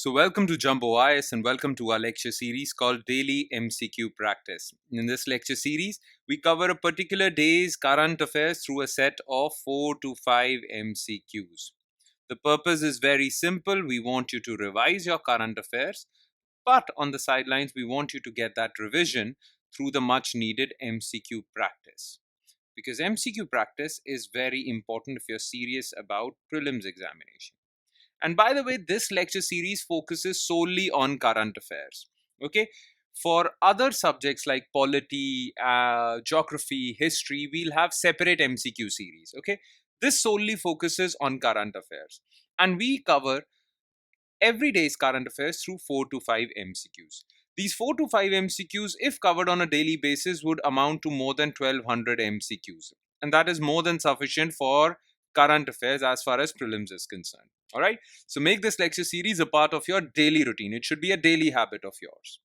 So, welcome to Jumbo IS and welcome to our lecture series called Daily MCQ Practice. In this lecture series, we cover a particular day's current affairs through a set of 4 to 5 MCQs. The purpose is very simple. We want you to revise your current affairs, but on the sidelines, we want you to get that revision through the much needed MCQ practice. Because MCQ practice is very important if you're serious about prelims examination. And by the way, this lecture series focuses solely on current affairs. Okay. For other subjects like polity, geography, history, we'll have separate MCQ series. Okay. This solely focuses on current affairs. And we cover every day's current affairs through 4 to 5 MCQs. These 4 to 5 MCQs, if covered on a daily basis, would amount to more than 1200 MCQs. And that is more than sufficient for current affairs as far as prelims is concerned. All right. So make this lecture series a part of your daily routine. It should be a daily habit of yours.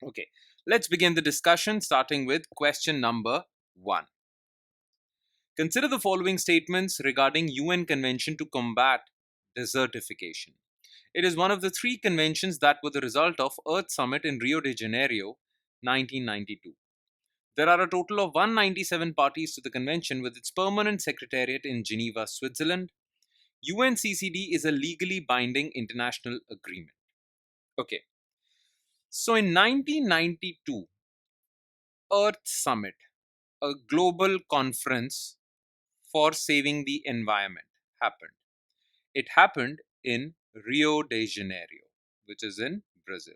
Okay. Let's begin the discussion starting with question number 1. Consider the following statements regarding UN Convention to combat desertification. It is one of the 3 conventions that were the result of Earth Summit in Rio de Janeiro, 1992. There are a total of 197 parties to the convention with its permanent secretariat in Geneva, Switzerland. UNCCD is a legally binding international agreement. Okay. So in 1992, Earth Summit, a global conference for saving the environment, happened. It happened in Rio de Janeiro, which is in Brazil.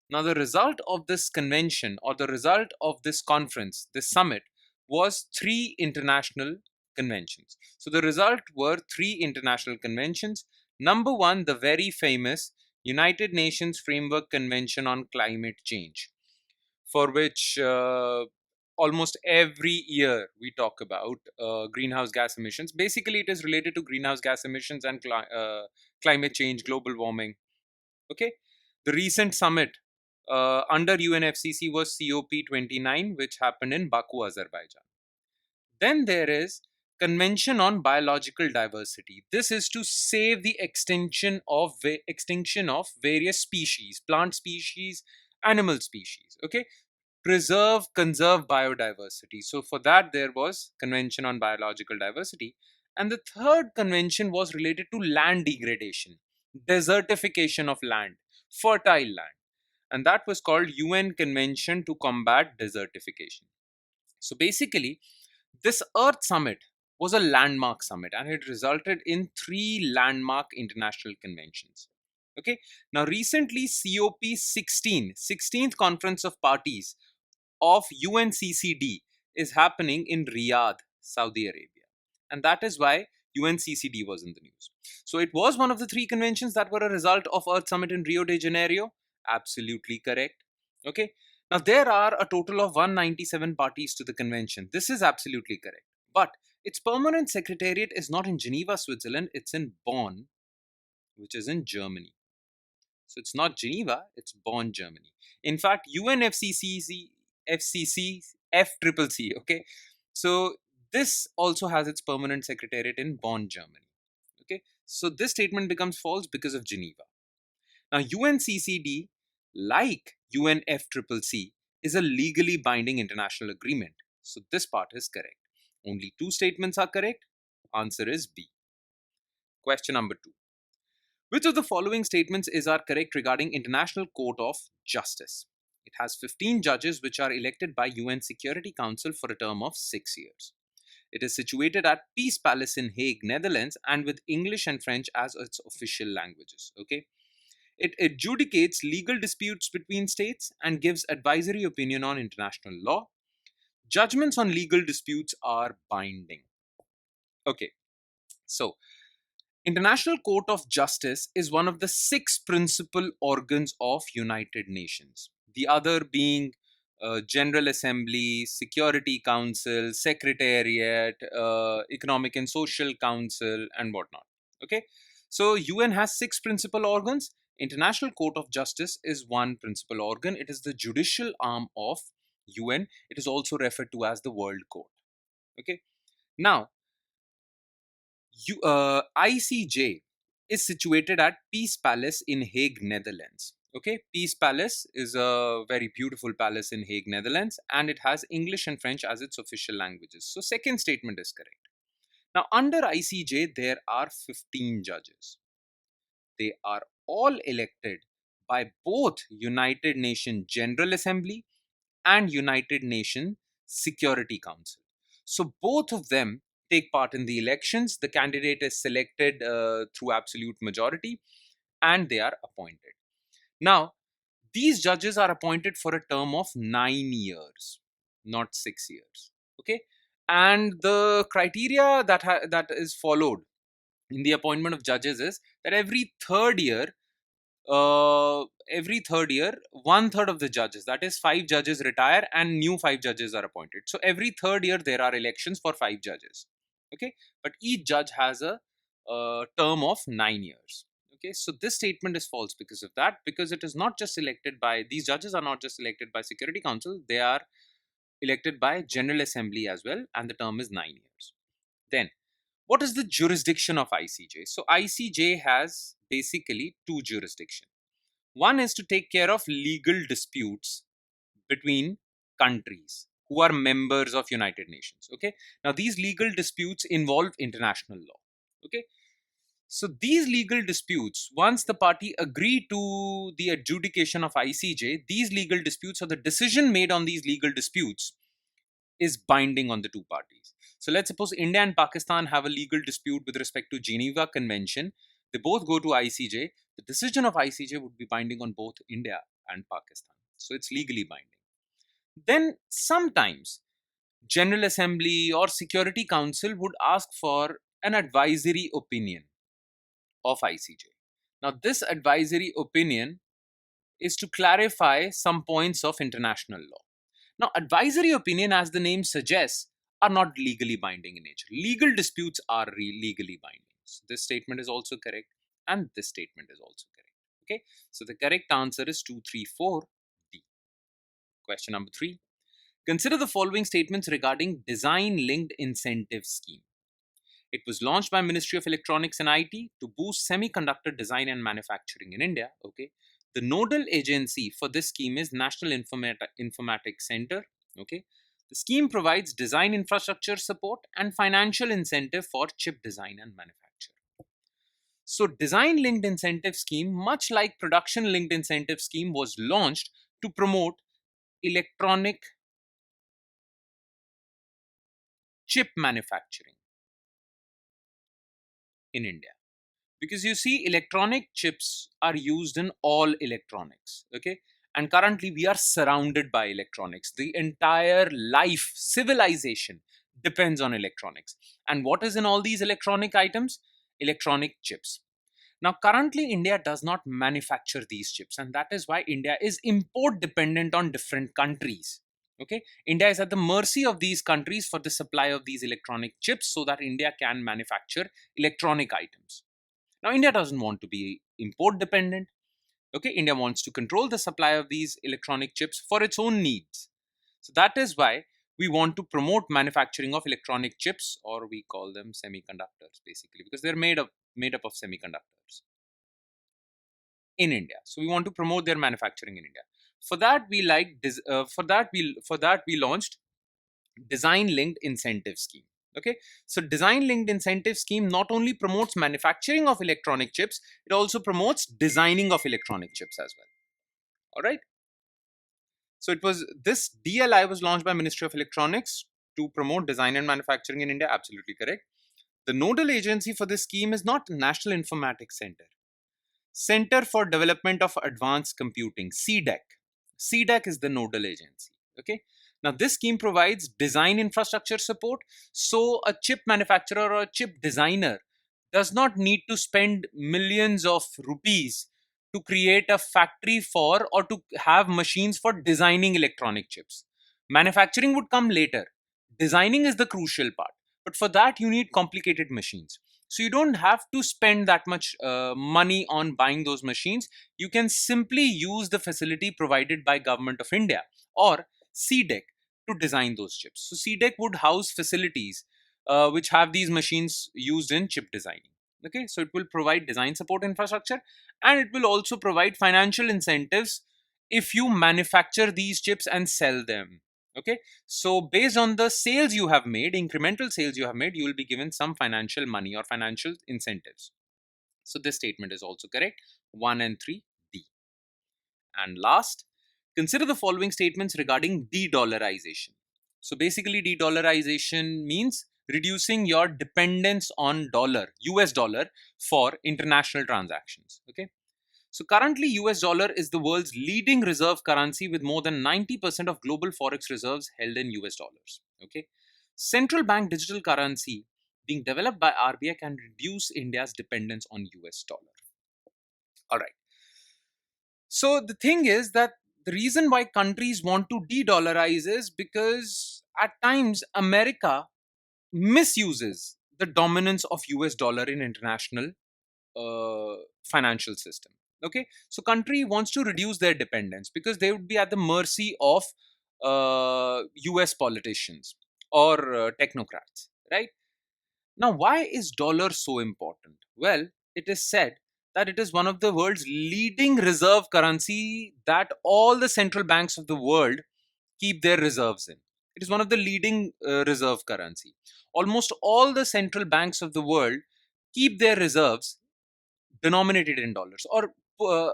Now, the result of this convention or the result of this conference, this summit, was 3 international conventions. So, the result were 3 international conventions. Number 1, the very famous United Nations Framework Convention on Climate Change, for which almost every year we talk about greenhouse gas emissions. Basically, it is related to greenhouse gas emissions and climate change, global warming. Okay. The recent summit under UNFCCC was COP29, which happened in Baku, Azerbaijan. Then there is Convention on Biological Diversity. This is to save the extinction of various species, plant species, animal species. Okay, conserve biodiversity. So for that there was Convention on Biological Diversity, and the third convention was related to land degradation, desertification of land, fertile land, and that was called UN Convention to Combat Desertification. So basically, this Earth Summit was a landmark summit and it resulted in 3 landmark international conventions. Okay, now recently COP16, 16th Conference of Parties of UNCCD, is happening in Riyadh, Saudi Arabia. And that is why UNCCD was in the news. So it was one of the 3 conventions that were a result of Earth Summit in Rio de Janeiro. Absolutely correct. Okay. Now there are a total of 197 parties to the convention. This is absolutely correct. But its permanent secretariat is not in Geneva, Switzerland. It's in Bonn, which is in Germany. So it's not Geneva, it's Bonn, Germany. In fact, FCC, FCC, okay. So this also has its permanent secretariat in Bonn, Germany. Okay. So this statement becomes false because of Geneva. Now UNCCD, like UNFCCC, is a legally binding international agreement. So this part is correct. Only 2 statements are correct. Answer is B. Question number 2. Which of the following statements is correct regarding International Court of Justice? It has 15 judges which are elected by UN Security Council for a term of 6 years. It is situated at Peace Palace in Hague, Netherlands, and with English and French as its official languages. Okay. It adjudicates legal disputes between states and gives advisory opinion on international law. Judgments on legal disputes are binding. Okay. So, International Court of Justice is one of the 6 principal organs of United Nations. The other being General Assembly, Security Council, Secretariat, Economic and Social Council, and whatnot. Okay, so UN has 6 principal organs. International Court of Justice is one principal organ. It is the judicial arm of UN. It is also referred to as the World Court. Okay, now ICJ is situated at Peace Palace in Hague, Netherlands. Okay, Peace Palace is a very beautiful palace in Hague, Netherlands, and it has English and French as its official languages. So, second statement is correct. Now, under ICJ, there are 15 judges. They are all elected by both United Nations General Assembly and United Nations Security Council. So both of them take part in the elections. The candidate is selected through absolute majority and they are appointed. Now, these judges are appointed for a term of 9 years, not 6 years. Okay. And the criteria that is followed in the appointment of judges is that every third year, one third of the judges, that is 5 judges, retire and new 5 judges are appointed. So every third year there are elections for 5 judges. Okay, but each judge has a term of 9 years. Okay, so this statement is false because of that, because it is not just elected by, these judges are not just elected by Security Council, they are elected by General Assembly as well, and the term is 9 years. Then, what is the jurisdiction of ICJ? So ICJ has basically two jurisdictions. One is to take care of legal disputes between countries who are members of United Nations. Okay. Now these legal disputes involve international law. Okay. So these legal disputes, once the party agree to the adjudication of ICJ, these legal disputes or the decision made on these legal disputes is binding on the two parties. So let's suppose India and Pakistan have a legal dispute with respect to Geneva Convention. They both go to ICJ. The decision of ICJ would be binding on both India and Pakistan. So it's legally binding. Then sometimes General Assembly or Security Council would ask for an advisory opinion of ICJ. Now this advisory opinion is to clarify some points of international law. Now, advisory opinion, as the name suggests, are not legally binding in nature. Legal disputes are legally binding. So this statement is also correct, and this statement is also correct. Okay, so the correct answer is 234 D. Question number 3. Consider the following statements regarding design-linked incentive scheme. It was launched by Ministry of Electronics and IT to boost semiconductor design and manufacturing in India. Okay. The nodal agency for this scheme is National Informatics Center. Okay. The scheme provides design infrastructure support and financial incentive for chip design and manufacture. So design linked incentive scheme, much like production linked incentive scheme, was launched to promote electronic chip manufacturing in India. Because you see, electronic chips are used in all electronics. Okay. And currently we are surrounded by electronics. The entire life, civilization depends on electronics. And what is in all these electronic items? Electronic chips. Now, currently India does not manufacture these chips. And that is why India is import dependent on different countries. Okay. India is at the mercy of these countries for the supply of these electronic chips so that India can manufacture electronic items. Now, India doesn't want to be import dependent. Okay, India wants to control the supply of these electronic chips for its own needs. So that is why we want to promote manufacturing of electronic chips, or we call them semiconductors, basically, because they're made up of semiconductors in India. So we want to promote their manufacturing in India. For that, we launched design linked incentive scheme. Okay, so design linked incentive scheme not only promotes manufacturing of electronic chips, it also promotes designing of electronic chips as well. All right, so this DLI was launched by Ministry of Electronics to promote design and manufacturing in India. Absolutely correct. The nodal agency for this scheme is not National Informatics Center for Development of Advanced Computing, CDEC is the nodal agency. Okay. Now, this scheme provides design infrastructure support. So a chip manufacturer or a chip designer does not need to spend millions of rupees to create a factory for, or to have machines for designing electronic chips. Manufacturing would come later. Designing is the crucial part. But for that, you need complicated machines. So you don't have to spend that much money on buying those machines. You can simply use the facility provided by Government of India or CDEC to design those chips. So CDEC would house facilities which have these machines used in chip designing. Okay, so it will provide design support infrastructure, and it will also provide financial incentives if you manufacture these chips and sell them. Okay, so based on the sales you have made, incremental sales you have made, you will be given some financial money or financial incentives. So this statement is also correct. 1 and 3, D. And last, consider the following statements regarding de-dollarization. So basically, de-dollarization means reducing your dependence on dollar, US dollar, for international transactions. Okay. So currently, US dollar is the world's leading reserve currency with more than 90% of global forex reserves held in US dollars. Okay. Central bank digital currency being developed by RBI can reduce India's dependence on US dollar. All right. So the thing is that the reason why countries want to de-dollarize is because at times America misuses the dominance of US dollar in international financial system. Okay, so country wants to reduce their dependence because they would be at the mercy of US politicians or technocrats, right? Now, why is dollar so important? Well, it is said that it is one of the world's leading reserve currency that all the central banks of the world keep their reserves in. It is one of the leading reserve currency. Almost all the central banks of the world keep their reserves denominated in dollars, or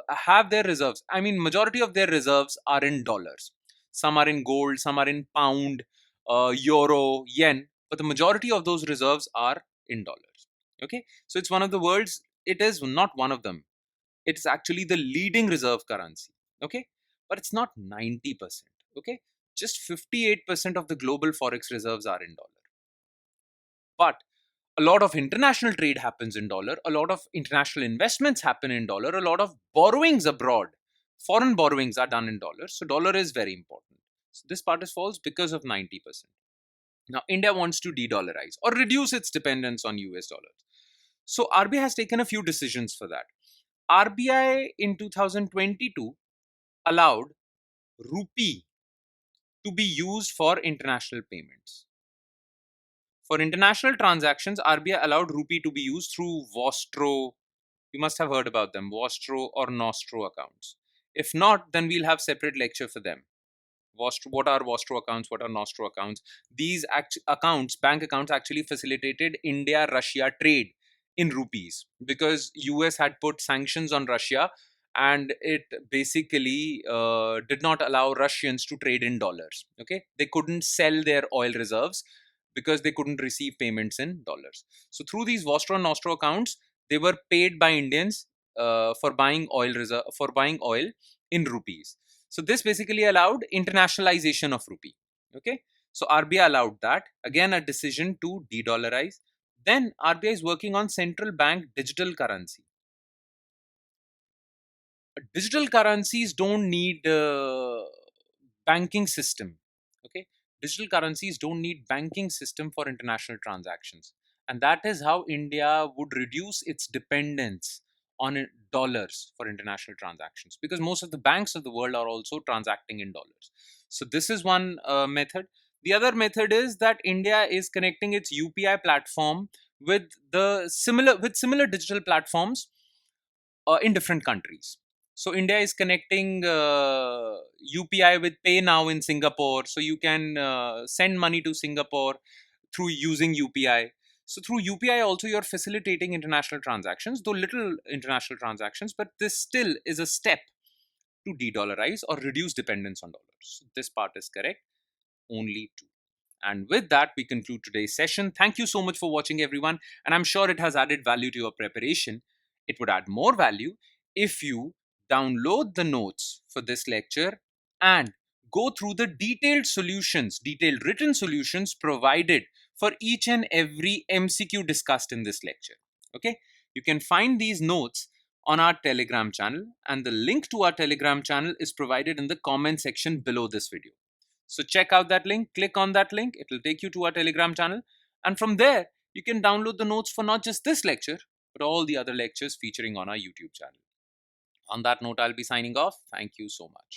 have their reserves. I mean, majority of their reserves are in dollars. Some are in gold, some are in pound, euro, yen, but the majority of those reserves are in dollars. Okay, so it's one of the world's. It is not one of them. It's actually the leading reserve currency. Okay, but it's not 90%. Okay, just 58% of the global forex reserves are in dollar. But a lot of international trade happens in dollar, a lot of international investments happen in dollar, a lot of borrowings abroad, foreign borrowings are done in dollars. So dollar is very important. So this part is false because of 90%. Now India wants to de-dollarize or reduce its dependence on US dollars. So RBI has taken a few decisions for that. RBI in 2022 allowed rupee to be used for international payments. For international transactions, RBI allowed rupee to be used through Vostro. You must have heard about them, Vostro or Nostro accounts. If not, then we'll have separate lecture for them. What are Vostro accounts? What are Nostro accounts? These accounts, bank accounts, actually facilitated India-Russia trade in rupees because US had put sanctions on Russia, and it basically did not allow Russians to trade in dollars. Okay, they couldn't sell their oil reserves because they couldn't receive payments in dollars. So through these Vostro and Nostro accounts, they were paid by Indians for buying oil in rupees. So this basically allowed internationalization of rupee. Okay, so RBI allowed that. Again, a decision to de-dollarize. Then RBI is working on central bank digital currency. Digital currencies don't need banking system. Okay, digital currencies don't need banking system for international transactions, and that is how India would reduce its dependence on dollars for international transactions, because most of the banks of the world are also transacting in dollars. So this is one method. The other method is that India is connecting its UPI platform with similar digital platforms in different countries. So India is connecting UPI with Pay Now in Singapore, so you can send money to Singapore through using UPI. So through UPI also you're facilitating international transactions, though little international transactions, but this still is a step to de-dollarize or reduce dependence on dollars. So this part is correct. Only two. And with that, we conclude today's session. Thank you so much for watching, everyone. And I'm sure it has added value to your preparation. It would add more value if you download the notes for this lecture and go through the detailed written solutions provided for each and every MCQ discussed in this lecture. Okay, you can find these notes on our Telegram channel, and the link to our Telegram channel is provided in the comment section below this video. So check out that link, click on that link, it will take you to our Telegram channel. And from there, you can download the notes for not just this lecture, but all the other lectures featuring on our YouTube channel. On that note, I'll be signing off. Thank you so much.